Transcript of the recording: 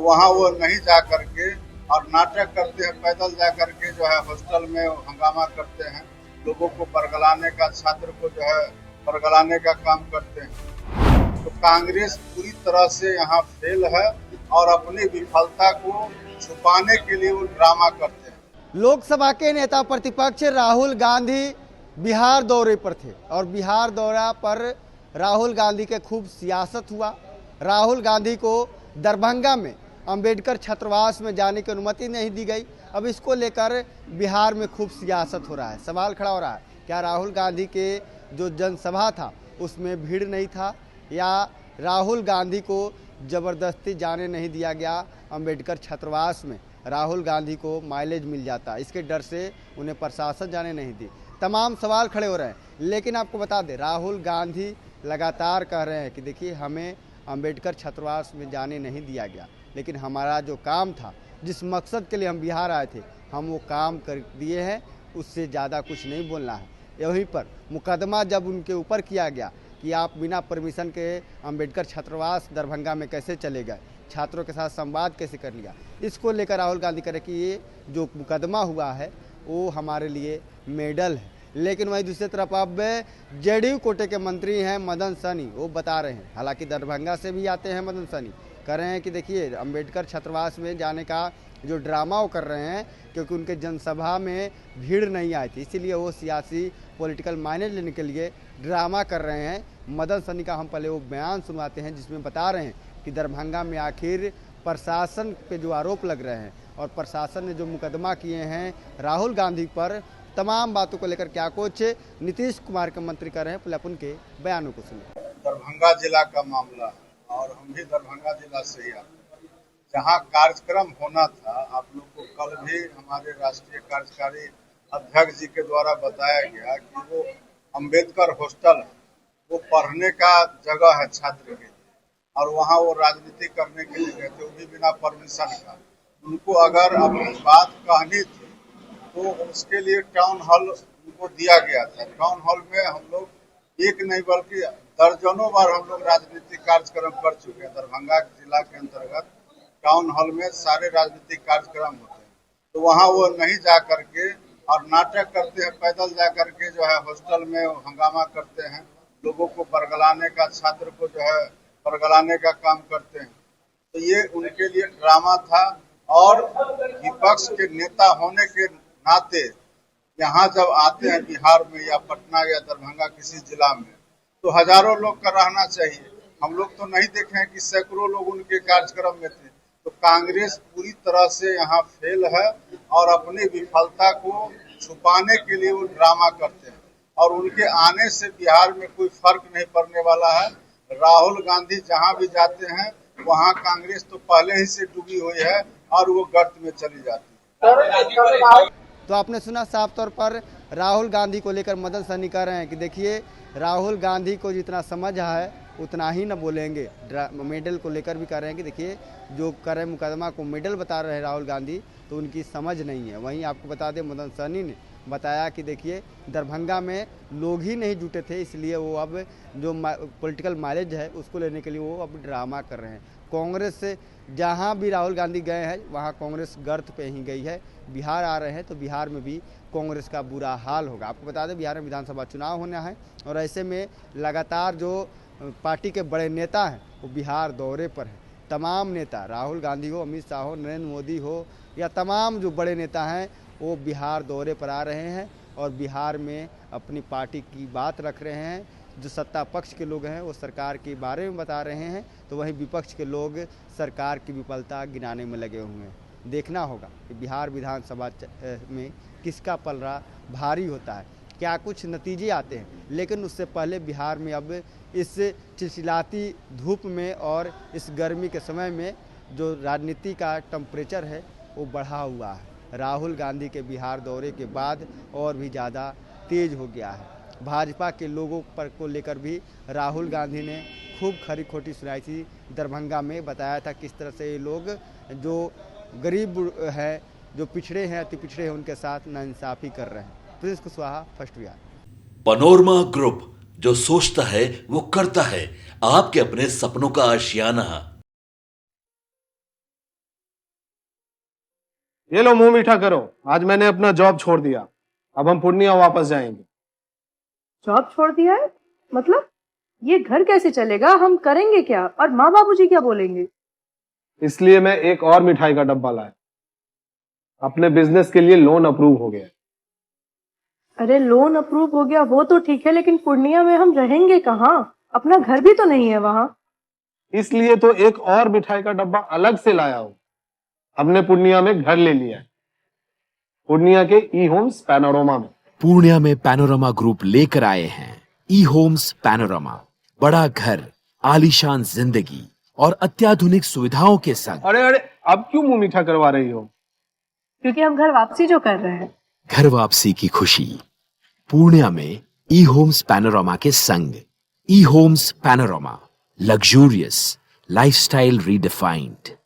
वहाँ वो नहीं जा करके और नाटक करते हैं, पैदल जा करके जो है हॉस्टल में हंगामा करते हैं, लोगों को बरगलाने का, छात्र को जो है बरगलाने का काम करते हैं। तो कांग्रेस पूरी तरह से यहाँ फेल है और अपनी विफलता को छुपाने के लिए वो ड्रामा करते हैं। लोकसभा के नेता प्रतिपक्ष राहुल गांधी बिहार दौरे पर थे और बिहार दौरा पर राहुल गांधी के खूब सियासत हुआ। राहुल गांधी को दरभंगा में अंबेडकर छात्रावास में जाने की अनुमति नहीं दी गई। अब इसको लेकर बिहार में खूब सियासत हो रहा है। सवाल खड़ा हो रहा है, क्या राहुल गांधी के जो जनसभा था उसमें भीड़ नहीं था, या राहुल गांधी को ज़बरदस्ती जाने नहीं दिया गया अंबेडकर छात्रावास में, राहुल गांधी को माइलेज मिल जाता, इसके डर से उन्हें प्रशासन जाने नहीं दी। तमाम सवाल खड़े हो रहे हैं। लेकिन आपको बता दें, राहुल गांधी लगातार कह रहे हैं कि देखिए, हमें अंबेडकर छात्रावास में जाने नहीं दिया गया, लेकिन हमारा जो काम था, जिस मकसद के लिए हम बिहार आए थे, हम वो काम कर दिए हैं, उससे ज़्यादा कुछ नहीं बोलना है। यहीं पर मुकदमा जब उनके ऊपर किया गया कि आप बिना परमिशन के अंबेडकर छात्रावास दरभंगा में कैसे चले गए, छात्रों के साथ संवाद कैसे कर लिया, इसको लेकर राहुल गांधी कह रहे कि ये जो मुकदमा हुआ है वो हमारे लिए मेडल है। लेकिन वहीं दूसरी तरफ अब जेडीयू कोटे के मंत्री हैं मदन सहनी, वो बता रहे हैं, हालांकि दरभंगा से भी आते हैं मदन सहनी, कह रहे हैं कि देखिए, अंबेडकर छात्रावास में जाने का जो ड्रामा वो कर रहे हैं, क्योंकि उनके जनसभा में भीड़ नहीं आई थी, इसीलिए वो सियासी पॉलिटिकल माइलेज लेने के लिए ड्रामा कर रहे हैं। मदन सहनी का हम पहले वो बयान सुनवाते हैं, जिसमें बता रहे हैं कि दरभंगा में आखिर प्रशासन पे जो आरोप लग रहे हैं और प्रशासन ने जो मुकदमा किए हैं राहुल गांधी पर, तमाम बातों को लेकर क्या कुछ नीतीश कुमार के मंत्री कर रहे हैं, पहले अपन के बयानों को सुनिए। दरभंगा जिला का मामला है और हम भी दरभंगा जिला से ही आते हैं, जहाँ कार्यक्रम होना था। आप लोग को कल भी हमारे राष्ट्रीय कार्यकारी अध्यक्ष जी के द्वारा बताया गया कि वो अंबेडकर हॉस्टल है, वो पढ़ने का जगह है छात्र के, और वहाँ वो राजनीति करने के लिए गए थे, वो भी बिना परमिशन का। उनको अगर अपनी बात कहनी थी तो उसके लिए टाउन हॉल उनको दिया गया था। टाउन हॉल में हम लोग एक नहीं बल्कि दर्जनों बार हम लोग राजनीतिक कार्यक्रम कर चुके हैं। दरभंगा जिला के अंतर्गत टाउन हॉल में सारे राजनीतिक कार्यक्रम होते हैं, तो वहाँ वो नहीं जा करके और नाटक करते हैं, पैदल जा करके जो है हॉस्टल में हंगामा करते हैं, लोगों को बरगलाने का, छात्र को जो है बरगलाने का काम करते हैं। तो ये उनके लिए ड्रामा था। और विपक्ष के नेता होने के नाते यहाँ जब आते हैं बिहार में या पटना या दरभंगा किसी जिला में, तो हजारों लोग का रहना चाहिए। हम लोग तो नहीं देखे हैं कि सैकड़ों लोग उनके कार्यक्रम में थे। तो कांग्रेस पूरी तरह से यहाँ फेल है और अपनी विफलता को छुपाने के लिए वो ड्रामा करते हैं, और उनके आने से बिहार में कोई फर्क नहीं पड़ने वाला है। राहुल गांधी जहाँ भी जाते हैं वहाँ कांग्रेस तो पहले ही से डूबी हुई है और वो गर्त में चली जाती है। तो आपने सुना, साफ तौर पर राहुल गांधी को लेकर मदन सहनी कह रहे हैं कि देखिए, राहुल गांधी को जितना समझ है उतना ही न बोलेंगे। मेडल को लेकर भी कह रहे हैं कि देखिए, जो कर रहे मुकदमा को मेडल बता रहे हैं राहुल गांधी, तो उनकी समझ नहीं है। वहीं आपको बता दें, मदन सहनी ने बताया कि देखिए, दरभंगा में लोग ही नहीं जुटे थे, इसलिए वो अब जो पॉलिटिकल माइलेज है उसको लेने के लिए वो अब ड्रामा कर रहे हैं। कांग्रेस से जहाँ भी राहुल गांधी गए हैं वहाँ कांग्रेस गर्त पे ही गई है। बिहार आ रहे हैं तो बिहार में भी कांग्रेस का बुरा हाल होगा। आपको बता दें, बिहार में विधानसभा चुनाव होना है और ऐसे में लगातार जो पार्टी के बड़े नेता हैं वो बिहार दौरे पर हैं। तमाम नेता, राहुल गांधी हो, अमित शाह हो, नरेंद्र मोदी हो, या तमाम जो बड़े नेता हैं वो बिहार दौरे पर आ रहे हैं और बिहार में अपनी पार्टी की बात रख रहे हैं। जो सत्ता पक्ष के लोग हैं वो सरकार के बारे में बता रहे हैं, तो वहीं विपक्ष के लोग सरकार की विफलता गिनाने में लगे हुए हैं। देखना होगा कि बिहार विधानसभा में किसका पलड़ा भारी होता है, क्या कुछ नतीजे आते हैं। लेकिन उससे पहले बिहार में अब इस चिलचिलाती धूप में और इस गर्मी के समय में जो राजनीति का टेम्परेचर है वो बढ़ा हुआ है। राहुल गांधी के बिहार दौरे के बाद और भी ज़्यादा तेज हो गया है। भाजपा के लोगों पर को लेकर भी राहुल गांधी ने खूब खरी खोटी सुनाई थी। दरभंगा में बताया था किस तरह से ये लोग जो गरीब हैं, जो पिछड़े हैं, अति पिछड़े हैं, उनके साथ नाइंसाफ़ी कर रहे हैं। Prince Kushwaha, first Bihar. Panorama group, जो सोचता है वो करता है। आपके अपने सपनों का आशियाना। ये लो मुंह मीठा करो, आज मैंने अपना जॉब छोड़ दिया, अब हम पूर्णिया वापस जाएंगे। जॉब छोड़ दिया है? मतलब ये घर कैसे चलेगा? हम करेंगे क्या? और माँ बाबूजी क्या बोलेंगे? इसलिए मैं एक और मिठाई का डब्बा लाया। अपने बिजनेस के लिए लोन अप्रूव हो गया। अरे लोन अप्रूव हो गया वो तो ठीक है, लेकिन पूर्णिया में हम रहेंगे कहाँ? अपना घर भी तो नहीं है वहां। इसलिए तो एक और मिठाई का डब्बा अलग से लाया हूं। हमने पूर्णिया में घर ले लिया है, पूर्णिया के ई होम्स पैनोरमा में। पूर्णिया में पैनोरमा ग्रुप लेकर आए हैं ई होम्स पैनोरमा। बड़ा घर, आलीशान जिंदगी और अत्याधुनिक सुविधाओं के संग। अरे अरे, अब क्यों मुंह मीठा करवा रही हो? क्योंकि हम घर वापसी जो कर रहे हैं। घर वापसी की खुशी पूर्णिया में ई होम्स पैनोरमा के संग। E Homes Panorama, luxurious lifestyle redefined.